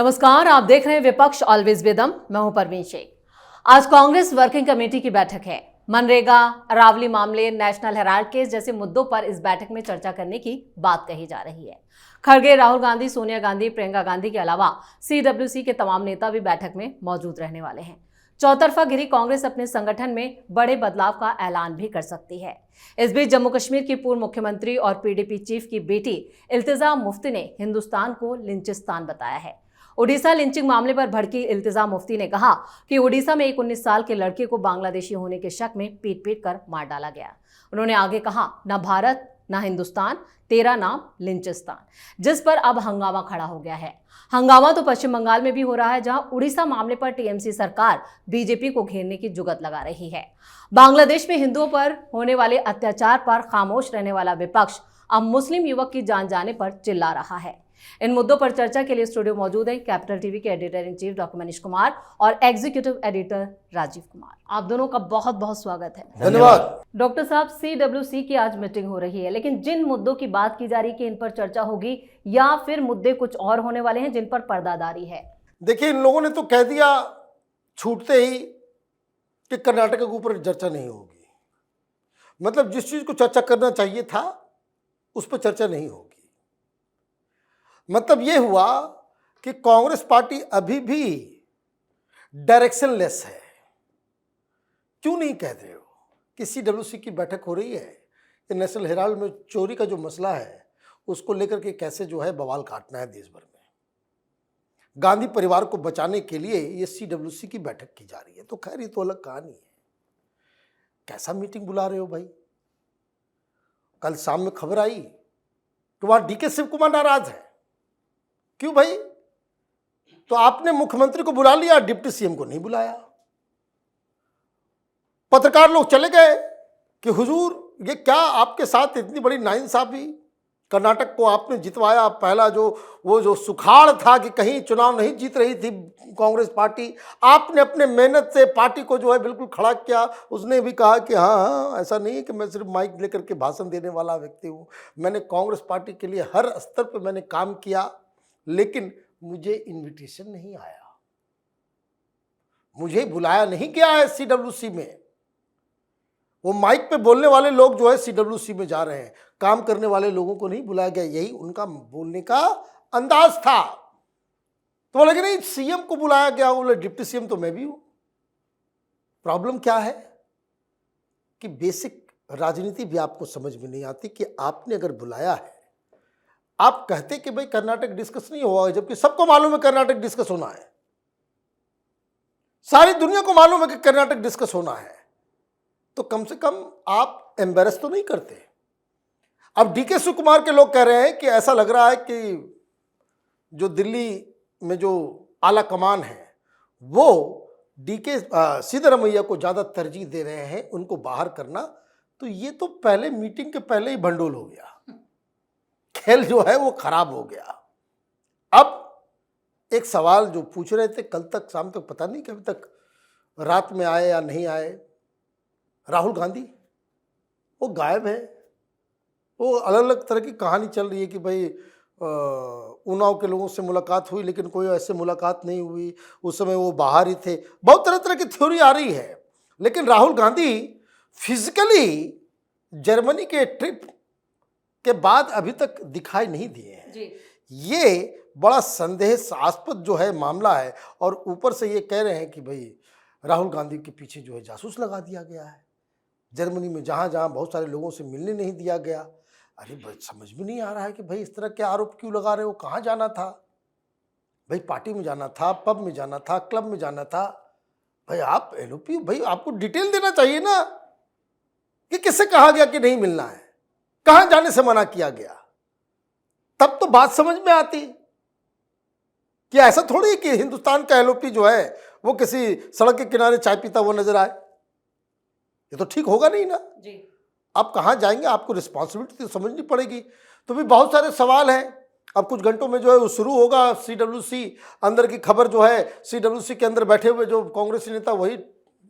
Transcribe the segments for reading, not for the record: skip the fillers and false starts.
नमस्कार, आप देख रहे हैं विपक्ष ऑलवेज विदम। मैं हूं परवीन शेख। आज कांग्रेस वर्किंग कमेटी की बैठक है। मनरेगा, अरावली मामले, नेशनल हेराल्ड केस जैसे मुद्दों पर इस बैठक में चर्चा करने की बात कही जा रही है। खड़गे, राहुल गांधी, सोनिया गांधी, प्रियंका गांधी के अलावा सीडब्ल्यूसी के तमाम नेता भी बैठक में मौजूद रहने वाले हैं। चौतरफा घिरी कांग्रेस अपने संगठन में बड़े बदलाव का ऐलान भी कर सकती है। इस बीच जम्मू कश्मीर की पूर्व मुख्यमंत्री और पीडीपी चीफ की बेटी इल्तिजा मुफ्ती ने हिंदुस्तान को लिंचिस्तान बताया है। ओडिशा लिंचिंग मामले पर भड़की इल्तिजा मुफ्ती ने कहा कि ओडिशा में एक 19 साल के लड़के को बांग्लादेशी होने के शक में पीट पीट कर मार डाला गया। उन्होंने आगे कहा, न भारत न हिंदुस्तान, तेरा नाम लिंचिस्तान, जिस पर अब हंगामा खड़ा हो गया है। हंगामा तो पश्चिम बंगाल में भी हो रहा है, जहां उड़ीसा मामले पर टीएमसी सरकार बीजेपी को घेरने की जुगत लगा रही है। बांग्लादेश में हिंदुओं पर होने वाले अत्याचार पर खामोश रहने वाला विपक्ष अब मुस्लिम युवक की जान जाने पर चिल्ला रहा है। इन मुद्दों पर चर्चा के लिए स्टूडियो मौजूद हैं कैपिटल टीवी के editor in chief doctor Manish Kumar और एग्जीक्यूटिव एडिटर राजीव कुमार। आप दोनों का बहुत बहुत स्वागत है। धन्यवाद। डॉक्टर साहब, सीडब्ल्यूसी की आज मीटिंग हो रही है, लेकिन जिन मुद्दों की बात की जा रही है कि इन पर चर्चा होगी या फिर मुद्दे कुछ और होने वाले हैं जिन पर पर्दादारी है। देखिए, इन लोगों ने तो कह दिया छूटते ही कि कर्नाटक के ऊपर चर्चा नहीं होगी। मतलब जिस चीज को चर्चा करना चाहिए था उस पर चर्चा नहीं होगी। मतलब यह हुआ कि कांग्रेस पार्टी अभी भी डायरेक्शनलेस है। क्यों नहीं कह रहे हो कि सीडब्ल्यूसी की बैठक हो रही है, कि नेशनल हेराल्ड में चोरी का जो मसला है उसको लेकर के कैसे जो है बवाल काटना है देश भर में। गांधी परिवार को बचाने के लिए ये सीडब्ल्यूसी की बैठक की जा रही है। तो खैर, ये तो अलग कहानी है। कैसा मीटिंग बुला रहे हो भाई? कल शाम में खबर आई कि वहां डीके शिव कुमार नाराज है। क्यों भाई? तो आपने मुख्यमंत्री को बुला लिया, डिप्टी सीएम को नहीं बुलाया। पत्रकार लोग चले गए कि हुजूर, ये क्या आपके साथ इतनी बड़ी नाइंसाफी? कर्नाटक को आपने जितवाया, पहला जो सुखाड़ था कि कहीं चुनाव नहीं जीत रही थी कांग्रेस पार्टी, आपने अपने मेहनत से पार्टी को जो है बिल्कुल खड़ा किया। उसने भी कहा कि हाँ, ऐसा नहीं है कि मैं सिर्फ माइक लेकर के भाषण देने वाला व्यक्ति हूँ। मैंने कांग्रेस पार्टी के लिए हर स्तर पर मैंने काम किया, लेकिन मुझे इन्विटेशन नहीं आया, मुझे बुलाया नहीं गया है सीडब्ल्यूसी में। वो माइक पे बोलने वाले लोग जो है सीडब्ल्यूसी में जा रहे हैं, काम करने वाले लोगों को नहीं बुलाया गया। यही उनका बोलने का अंदाज था। तो बोले कि नहीं, सीएम को बुलाया गया। बोले डिप्टी सीएम तो मैं भी हूं। प्रॉब्लम क्या है कि बेसिक राजनीति भी आपको समझ में नहीं आती कि आपने अगर बुलाया है, आप कहते कि भाई कर्नाटक डिस्कस नहीं हुआ, जबकि सबको मालूम है कर्नाटक डिस्कस होना है। सारी दुनिया को मालूम है कि कर्नाटक डिस्कस होना है। तो कम से कम आप एम्बेरस तो नहीं करते। अब डीके शिव कुमार के लोग कह रहे हैं कि ऐसा लग रहा है कि जो दिल्ली में जो आला कमान है वो डीके सिद्धरमैया को ज्यादा तरजीह दे रहे हैं, उनको बाहर करना। तो ये तो पहले मीटिंग के पहले ही भंडोल हो गया, खेल जो है वो खराब हो गया। अब एक सवाल जो पूछ रहे थे कल तक शाम तक, पता नहीं कभी तक रात में आए या नहीं आए, राहुल गांधी वो गायब है। वो अलग अलग तरह की कहानी चल रही है कि भाई उन्नाव के लोगों से मुलाकात हुई, लेकिन कोई ऐसे मुलाकात नहीं हुई, उस समय वो बाहर ही थे। बहुत तरह तरह की थ्योरी आ रही है, लेकिन राहुल गांधी फिजिकली जर्मनी के ट्रिप के बाद अभी तक दिखाई नहीं दिए हैं जी। ये बड़ा संदेहास्पद जो है मामला है। और ऊपर से ये कह रहे हैं कि भाई राहुल गांधी के पीछे जो है जासूस लगा दिया गया है। जर्मनी में जहां जहां बहुत सारे लोगों से मिलने नहीं दिया गया। अरे भाई, समझ में नहीं आ रहा है कि भाई इस तरह के आरोप क्यों लगा रहे हो? कहां जाना था भाई? पार्टी में जाना था, पब में जाना था, क्लब में जाना था। भाई आप एलओपी, भाई आपको डिटेल देना चाहिए ना कि किससे कहा गया कि नहीं मिलना है, कहां जाने से मना किया गया। तब तो बात समझ में आती कि ऐसा थोड़ी है कि हिंदुस्तान का एलओपी जो है वो किसी सड़क के किनारे चाय पीता हुआ नजर आए। ये तो ठीक होगा नहीं ना जी। आप कहां जाएंगे? आपको रिस्पॉन्सिबिलिटी तो समझनी पड़ेगी। तो भी बहुत सारे सवाल हैं। अब कुछ घंटों में जो है वो शुरू होगा सीडब्ल्यूसी। अंदर की खबर जो है सीडब्ल्यूसी के अंदर बैठे हुए जो कांग्रेसी नेता वही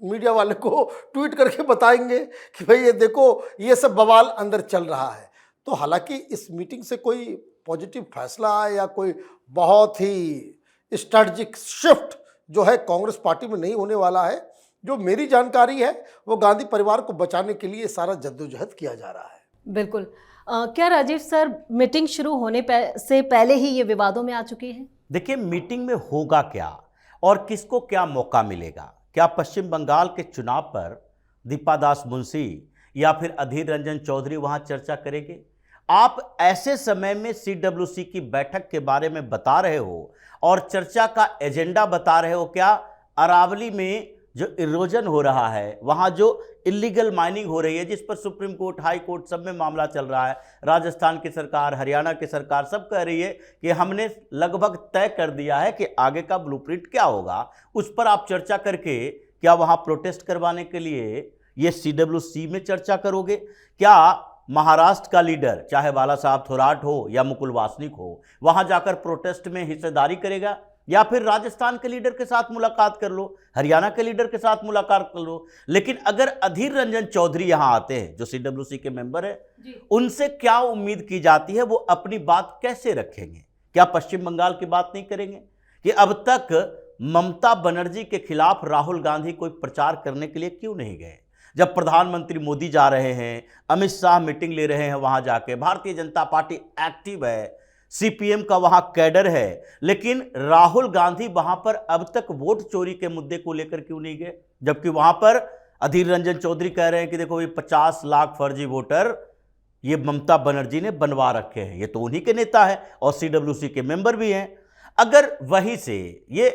मीडिया वाले को ट्वीट करके बताएंगे कि भाई ये देखो, ये सब बवाल अंदर चल रहा है। तो हालांकि इस मीटिंग से कोई पॉजिटिव फैसला आए या कोई बहुत ही स्ट्रैटेजिक शिफ्ट जो है कांग्रेस पार्टी में नहीं होने वाला है। जो मेरी जानकारी है वो गांधी परिवार को बचाने के लिए सारा जद्दोजहद किया जा रहा है। बिल्कुल। क्या राजीव सर मीटिंग शुरू होने से पहले ही ये विवादों में आ चुकी है? देखिए, मीटिंग में होगा क्या और किसको क्या मौका मिलेगा? क्या पश्चिम बंगाल के चुनाव पर दीपादास मुंशी या फिर अधीर रंजन चौधरी वहां चर्चा करेंगे? आप ऐसे समय में सीडब्ल्यूसी की बैठक के बारे में बता रहे हो और चर्चा का एजेंडा बता रहे हो क्या? अरावली में जो इरोजन हो रहा है, वहां जो इलीगल माइनिंग हो रही है, जिस पर सुप्रीम कोर्ट, हाई कोर्ट सब में मामला चल रहा है, राजस्थान की सरकार, हरियाणा की सरकार सब कह रही है कि हमने लगभग तय कर दिया है कि आगे का ब्लूप्रिंट क्या होगा, उस पर आप चर्चा करके क्या वहां प्रोटेस्ट करवाने के लिए ये सीडब्ल्यूसी में चर्चा करोगे? क्या महाराष्ट्र का लीडर, चाहे बाला साहब थोराट हो या मुकुल वासनिक हो, वहां जाकर प्रोटेस्ट में हिस्सेदारी करेगा? या फिर राजस्थान के लीडर के साथ मुलाकात कर लो, हरियाणा के लीडर के साथ मुलाकात कर लो? लेकिन अगर अधीर रंजन चौधरी यहां आते हैं, जो सीडब्ल्यूसी के मेंबर है, उनसे क्या उम्मीद की जाती है? वो अपनी बात कैसे रखेंगे? क्या पश्चिम बंगाल की बात नहीं करेंगे कि अब तक ममता बनर्जी के खिलाफ राहुल गांधी कोई प्रचार करने के लिए क्यों नहीं गए? जब प्रधानमंत्री मोदी जा रहे हैं, अमित शाह मीटिंग ले रहे हैं वहां जाके, भारतीय जनता पार्टी एक्टिव है, सीपीएम का वहां कैडर है, लेकिन राहुल गांधी वहां पर अब तक वोट चोरी के मुद्दे को लेकर क्यों नहीं गए? जबकि वहां पर अधीर रंजन चौधरी कह रहे हैं कि देखो, ये 50 लाख फर्जी वोटर ये ममता बनर्जी ने बनवा रखे हैं, ये तो उन्हीं के नेता है और सीडब्ल्यूसी के मेंबर भी हैं। अगर वहीं से ये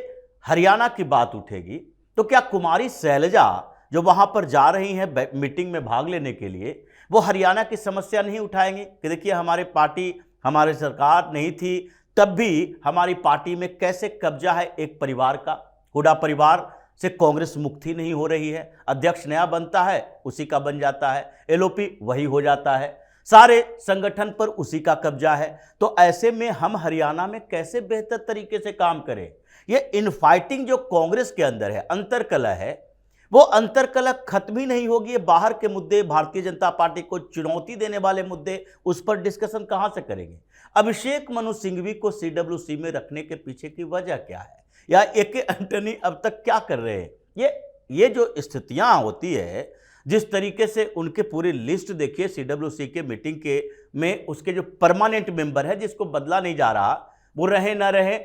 हरियाणा की बात उठेगी तो क्या कुमारी शैलजा जो वहां पर जा रही हैं मीटिंग में भाग लेने के लिए, वो हरियाणा की समस्या नहीं उठाएंगे कि देखिए, हमारे पार्टी, हमारी सरकार नहीं थी तब भी हमारी पार्टी में कैसे कब्जा है एक परिवार का, हुड्डा परिवार से कांग्रेस मुक्ति नहीं हो रही है, अध्यक्ष नया बनता है उसी का बन जाता है, एलओपी वही हो जाता है, सारे संगठन पर उसी का कब्जा है। तो ऐसे में हम हरियाणा में कैसे बेहतर तरीके से काम करें? ये इनफाइटिंग जो कांग्रेस के अंदर है, अंतर्कलह है, वो अंतर्कलह खत्म ही नहीं होगी। बाहर के मुद्दे, भारतीय जनता पार्टी को चुनौती देने वाले मुद्दे, उस पर डिस्कशन कहां से करेंगे? अभिषेक मनु सिंघवी को सीडब्ल्यूसी में रखने के पीछे की वजह क्या है, या एके एंटनी अब तक क्या कर रहे हैं? ये जो स्थितियां होती है, जिस तरीके से उनके पूरी लिस्ट देखिए सीडब्ल्यूसी के मीटिंग के में, उसके जो परमानेंट मेंबर है जिसको बदला नहीं जा रहा, वो रहे ना रहे,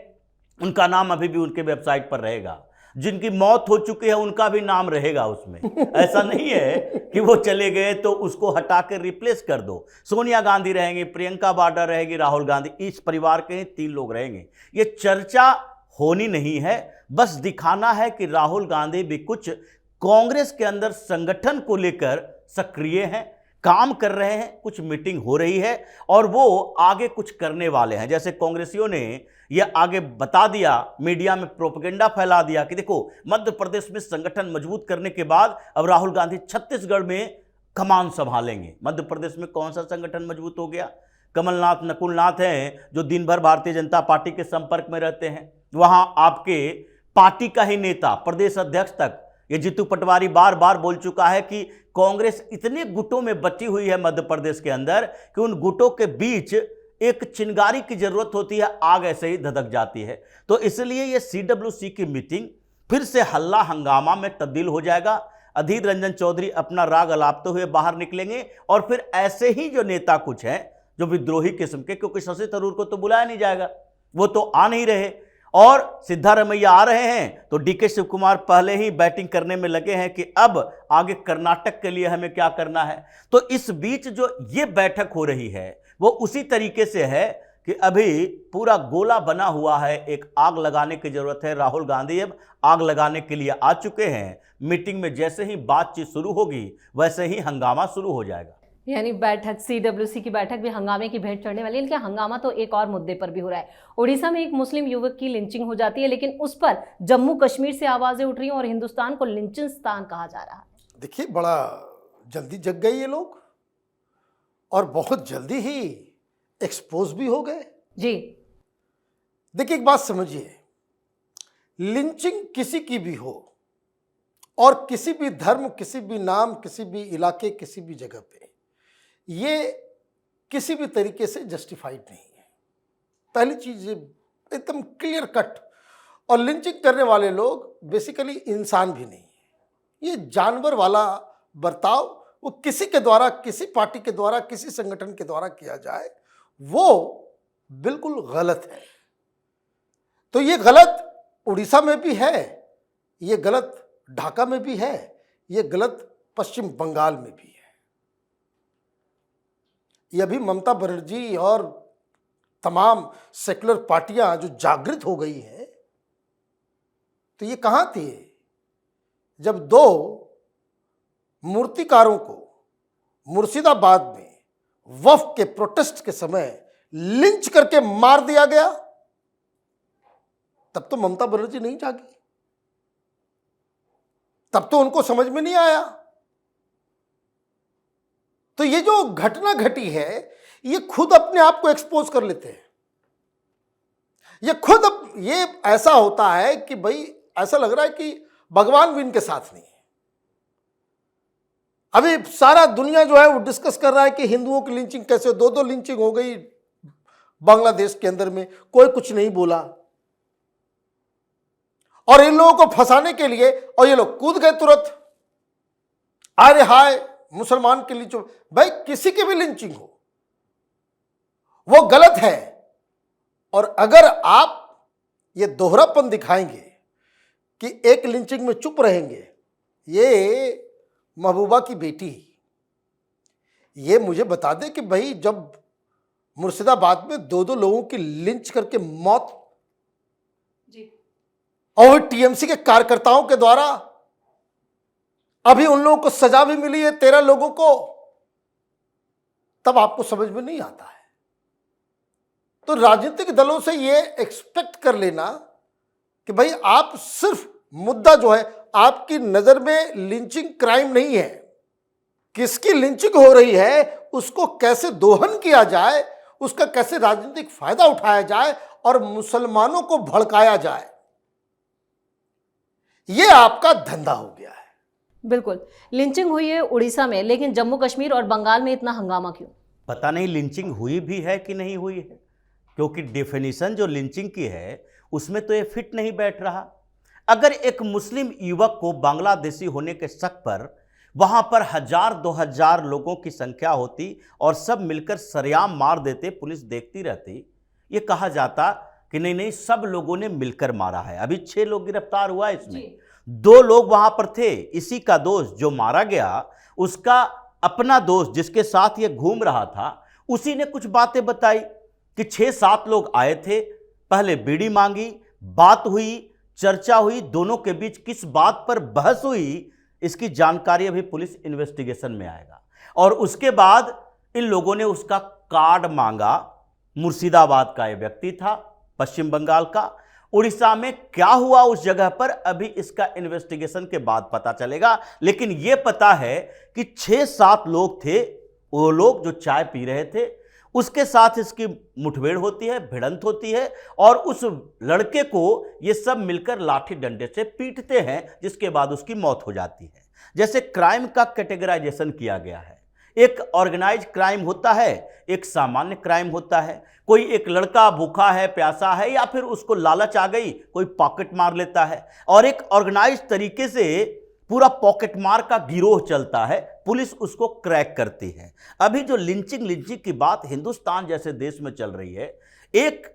उनका नाम अभी भी उनके वेबसाइट पर रहेगा। जिनकी मौत हो चुकी है उनका भी नाम रहेगा उसमें। ऐसा नहीं है कि वो चले गए तो उसको हटा कर रिप्लेस कर दो। सोनिया गांधी रहेंगी, प्रियंका वाड्रा रहेगी, राहुल गांधी, इस परिवार के 3 लोग रहेंगे। ये चर्चा होनी नहीं है, बस दिखाना है कि राहुल गांधी भी कुछ कांग्रेस के अंदर संगठन को लेकर सक्रिय हैं, काम कर रहे हैं, कुछ मीटिंग हो रही है और वो आगे कुछ करने वाले हैं। जैसे कांग्रेसियों ने ये आगे बता दिया, मीडिया में प्रोपेगेंडा फैला दिया कि देखो, मध्य प्रदेश में संगठन मजबूत करने के बाद अब राहुल गांधी छत्तीसगढ़ में कमान संभालेंगे। मध्य प्रदेश में कौन सा संगठन मजबूत हो गया? कमलनाथ, नकुलनाथ हैं जो दिन भर भारतीय जनता पार्टी के संपर्क में रहते हैं। वहां आपके पार्टी का ही नेता, प्रदेश अध्यक्ष तक, ये जीतू पटवारी बार बार बोल चुका है कि कांग्रेस इतने गुटों में बटी हुई है मध्य प्रदेश के अंदर कि उन गुटों के बीच एक चिंगारी की जरूरत होती है, आग ऐसे ही धधक जाती है। तो इसलिए ये सीडब्ल्यूसी की मीटिंग फिर से हल्ला हंगामा में तब्दील हो जाएगा। अधीर रंजन चौधरी अपना राग अलापते हुए बाहर निकलेंगे और फिर ऐसे ही जो नेता कुछ हैं जो विद्रोही किस्म के, क्योंकि शशि थरूर को तो बुलाया नहीं जाएगा, वो तो आ नहीं रहे, और सिद्धारमैया आ रहे हैं, तो डीके शिव कुमार पहले ही बैटिंग करने में लगे हैं कि अब आगे कर्नाटक के लिए हमें क्या करना है। तो इस बीच जो ये बैठक हो रही है वो उसी तरीके से है कि अभी पूरा गोला बना हुआ है, एक आग लगाने की जरूरत है। राहुल गांधी अब आग लगाने के लिए आ चुके हैं। मीटिंग में जैसे ही बातचीत शुरू होगी वैसे ही हंगामा शुरू हो जाएगा। यानी बैठक, सीडब्ल्यूसी की बैठक भी हंगामे की भेंट चढ़ने वाली है। लेकिन हंगामा तो एक और मुद्दे पर भी हो रहा है। उड़ीसा में एक मुस्लिम युवक की लिंचिंग हो जाती है, लेकिन उस पर जम्मू कश्मीर से आवाजें उठ रही हैं और हिंदुस्तान को लिंचिस्तान कहा जा रहा है। देखिए, बड़ा जल्दी जग गए ये लोग और बहुत जल्दी ही एक्सपोज भी हो गए जी। देखिए, एक बात समझिए, लिंचिंग किसी की भी हो और किसी भी धर्म, किसी भी नाम, किसी भी इलाके, किसी भी जगह पे, ये किसी भी तरीके से जस्टिफाइड नहीं है। पहली चीज एकदम क्लियर कट और लिंचिंग करने वाले लोग बेसिकली इंसान भी नहीं है, ये जानवर वाला बर्ताव वो किसी के द्वारा, किसी पार्टी के द्वारा, किसी संगठन के द्वारा किया जाए वो बिल्कुल गलत है। तो ये गलत उड़ीसा में भी है, ये गलत ढाका में भी है, ये गलत पश्चिम बंगाल में भी है। ये अभी ममता बनर्जी और तमाम सेकुलर पार्टियां जो जागृत हो गई हैं, तो ये कहां थे जब दो मूर्तिकारों को मुर्शिदाबाद में वक्फ के प्रोटेस्ट के समय लिंच करके मार दिया गया? तब तो ममता बनर्जी नहीं जागी, तब तो उनको समझ में नहीं आया। तो ये जो घटना घटी है ये खुद अपने आप को एक्सपोज कर लेते हैं। ये खुद ये ऐसा होता है कि भाई ऐसा लग रहा है कि भगवान भी इनके साथ नहीं है। अभी सारा दुनिया जो है वो डिस्कस कर रहा है कि हिंदुओं की लिंचिंग कैसे, दो लिंचिंग हो गई बांग्लादेश के अंदर में, कोई कुछ नहीं बोला। और इन लोगों को फंसाने के लिए और ये लोग कूद गए तुरंत, अरे हाय मुसलमान के लिंचिंग। भाई किसी की भी लिंचिंग हो वो गलत है। और अगर आप ये दोहरापन दिखाएंगे कि एक लिंचिंग में चुप रहेंगे, ये महबूबा की बेटी ये मुझे बता दे कि भाई जब मुर्शिदाबाद में दो लोगों की लिंच करके मौत जी, और टीएमसी के कार्यकर्ताओं के द्वारा, अभी उन लोगों को सजा भी मिली है 13 लोगों को, तब आपको समझ में नहीं आता है। तो राजनीतिक दलों से ये एक्सपेक्ट कर लेना कि भाई आप सिर्फ मुद्दा जो है, आपकी नजर में लिंचिंग क्राइम नहीं है, किसकी लिंचिंग हो रही है उसको कैसे दोहन किया जाए, उसका कैसे राजनीतिक फायदा उठाया जाए और मुसलमानों को भड़काया जाए, ये आपका धंधा हो गया है। बिल्कुल, लिंचिंग हुई है उड़ीसा में, लेकिन जम्मू कश्मीर और बंगाल में इतना हंगामा क्यों? पता नहीं लिंचिंग हुई भी है कि नहीं हुई है, क्योंकि डेफिनेशन जो लिंचिंग की है उसमें तो ये फिट नहीं बैठ रहा। अगर एक मुस्लिम युवक को बांग्लादेशी होने के शक पर वहां पर 1000-2000 लोगों की संख्या होती और सब मिलकर सरेआम मार देते, पुलिस देखती रहती, ये कहा जाता कि नहीं नहीं सब लोगों ने मिलकर मारा है। अभी 6 लोग गिरफ्तार हुआ है, इसमें 2 लोग वहां पर थे। इसी का दोस्त जो मारा गया, उसका अपना दोस्त जिसके साथ ये घूम रहा था, उसी ने कुछ बातें बताई कि 6-7 लोग आए थे, पहले बीड़ी मांगी, बात हुई, चर्चा हुई, दोनों के बीच किस बात पर बहस हुई इसकी जानकारी अभी पुलिस इन्वेस्टिगेशन में आएगा। और उसके बाद इन लोगों ने उसका कार्ड मांगा। मुर्शिदाबाद का ये व्यक्ति था, पश्चिम बंगाल का। उड़ीसा में क्या हुआ उस जगह पर अभी इसका इन्वेस्टिगेशन के बाद पता चलेगा। लेकिन यह पता है कि 6-7 लोग थे, वो लोग जो चाय पी रहे थे, उसके साथ इसकी मुठभेड़ होती है, भिड़ंत होती है और उस लड़के को ये सब मिलकर लाठी डंडे से पीटते हैं, जिसके बाद उसकी मौत हो जाती है। जैसे क्राइम का कैटेगराइजेशन किया गया है, एक ऑर्गेनाइज क्राइम होता है, एक सामान्य क्राइम होता है। कोई एक लड़का भूखा है, प्यासा है, या फिर उसको लालच आ गई, कोई पॉकेट मार लेता है। और एक ऑर्गेनाइज तरीके से पूरा पॉकेट मार का गिरोह चलता है, पुलिस उसको क्रैक करती है। अभी जो लिंचिंग की बात हिंदुस्तान जैसे देश में चल रही है, एक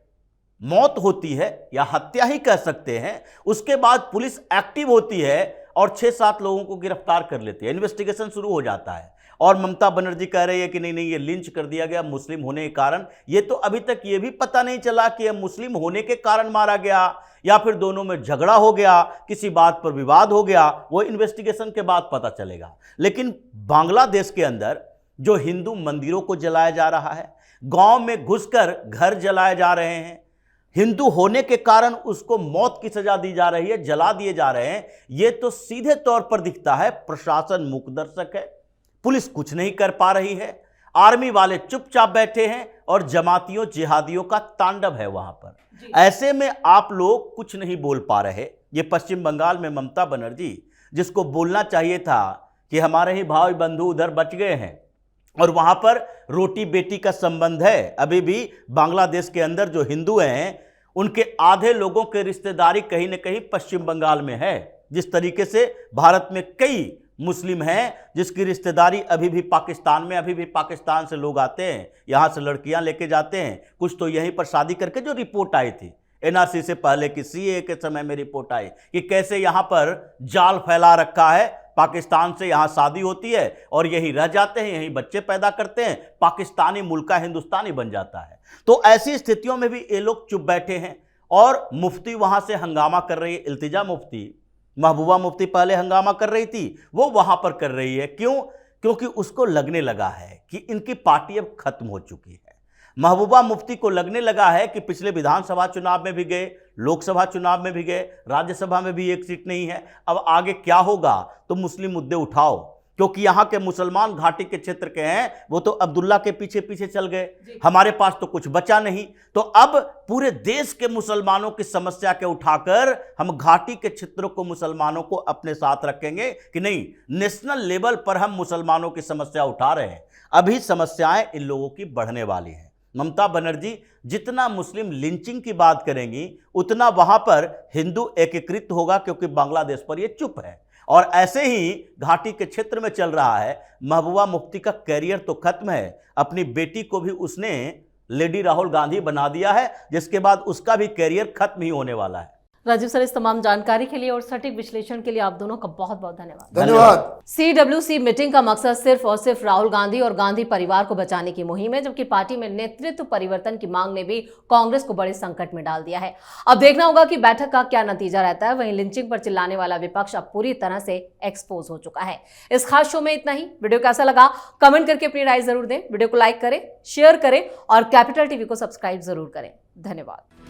मौत होती है या हत्या ही कह सकते हैं, उसके बाद पुलिस एक्टिव होती है और 6-7 लोगों को गिरफ्तार कर लेती है, इन्वेस्टिगेशन शुरू हो जाता है। और ममता बनर्जी कह रही है कि नहीं नहीं ये लिंच कर दिया गया मुस्लिम होने के कारण। ये तो अभी तक ये भी पता नहीं चला कि यह मुस्लिम होने के कारण मारा गया या फिर दोनों में झगड़ा हो गया, किसी बात पर विवाद हो गया, वो इन्वेस्टिगेशन के बाद पता चलेगा। लेकिन बांग्लादेश के अंदर जो हिंदू मंदिरों को जलाया जा रहा है, गांव में घुसकर घर जलाए जा रहे हैं, हिंदू होने के कारण उसको मौत की सजा दी जा रही है, जला दिए जा रहे हैं, ये तो सीधे तौर पर दिखता है प्रशासन मूकदर्शक है, पुलिस कुछ नहीं कर पा रही है, आर्मी वाले चुपचाप बैठे हैं और जमातियों जिहादियों का तांडव है वहां पर। ऐसे में आप लोग कुछ नहीं बोल पा रहे। ये पश्चिम बंगाल में ममता बनर्जी, जिसको बोलना चाहिए था कि हमारे ही भाई बंधु उधर बच गए हैं और वहां पर रोटी बेटी का संबंध है, अभी भी बांग्लादेश के अंदर जो हिंदू हैं उनके आधे लोगों की रिश्तेदारी कहीं ना कहीं पश्चिम बंगाल में है। जिस तरीके से भारत में कई मुस्लिम हैं जिसकी रिश्तेदारी अभी भी पाकिस्तान में, अभी भी पाकिस्तान से लोग आते हैं, यहां से लड़कियां लेके जाते हैं, कुछ तो यहीं पर शादी करके, जो रिपोर्ट आई थी एनआरसी से पहले की सीए के समय में रिपोर्ट आई कि कैसे यहां पर जाल फैला रखा है, पाकिस्तान से यहां शादी होती है और यही रह जाते हैं, यही बच्चे पैदा करते हैं, पाकिस्तानी मुल्का हिंदुस्तानी बन जाता है। तो ऐसी स्थितियों में भी ये लोग चुप बैठे हैं और मुफ्ती वहां से हंगामा कर रही है। इल्तिजा मुफ्ती, महबूबा मुफ्ती पहले हंगामा कर रही थी, वो वहां पर कर रही है। क्यों? क्योंकि उसको लगने लगा है कि इनकी पार्टी अब खत्म हो चुकी है। महबूबा मुफ्ती को लगने लगा है कि पिछले विधानसभा चुनाव में भी गए, लोकसभा चुनाव में भी गए, राज्यसभा में भी एक सीट नहीं है, अब आगे क्या होगा? तो मुस्लिम मुद्दे उठाओ, क्योंकि यहाँ के मुसलमान घाटी के क्षेत्र के हैं, वो तो अब्दुल्ला के पीछे पीछे चल गए, हमारे पास तो कुछ बचा नहीं। तो अब पूरे देश के मुसलमानों की समस्या के उठाकर हम घाटी के क्षेत्रों को, मुसलमानों को अपने साथ रखेंगे कि नहीं, नेशनल लेवल पर हम मुसलमानों की समस्या उठा रहे हैं। अभी समस्याएं इन लोगों की बढ़ने वाली हैं। ममता बनर्जी जितना मुस्लिम लिंचिंग की बात करेंगी उतना वहां पर हिंदू एकीकृत होगा, क्योंकि बांग्लादेश पर ये चुप है। और ऐसे ही घाटी के क्षेत्र में चल रहा है। महबूबा मुफ्ती का कैरियर तो खत्म है, अपनी बेटी को भी उसने लेडी राहुल गांधी बना दिया है, जिसके बाद उसका भी कैरियर खत्म ही होने वाला है। राजीव सर, इस तमाम जानकारी के लिए और सटीक विश्लेषण के लिए आप दोनों का बहुत बहुत धन्यवाद। धन्यवाद। CWC मीटिंग का मकसद सिर्फ और सिर्फ राहुल गांधी और गांधी परिवार को बचाने की मुहिम है, जबकि पार्टी में नेतृत्व परिवर्तन की मांग ने भी कांग्रेस को बड़े संकट में डाल दिया है। अब देखना होगा कि बैठक का क्या नतीजा रहता है। वहीं लिंचिंग पर चिल्लाने वाला विपक्ष अब पूरी तरह से एक्सपोज हो चुका है। इस खास शो में इतना ही। वीडियो कैसा लगा कमेंट करके अपनी राय जरूर दें। वीडियो को लाइक करें, शेयर करें और कैपिटल टीवी को सब्सक्राइब जरूर करें। धन्यवाद।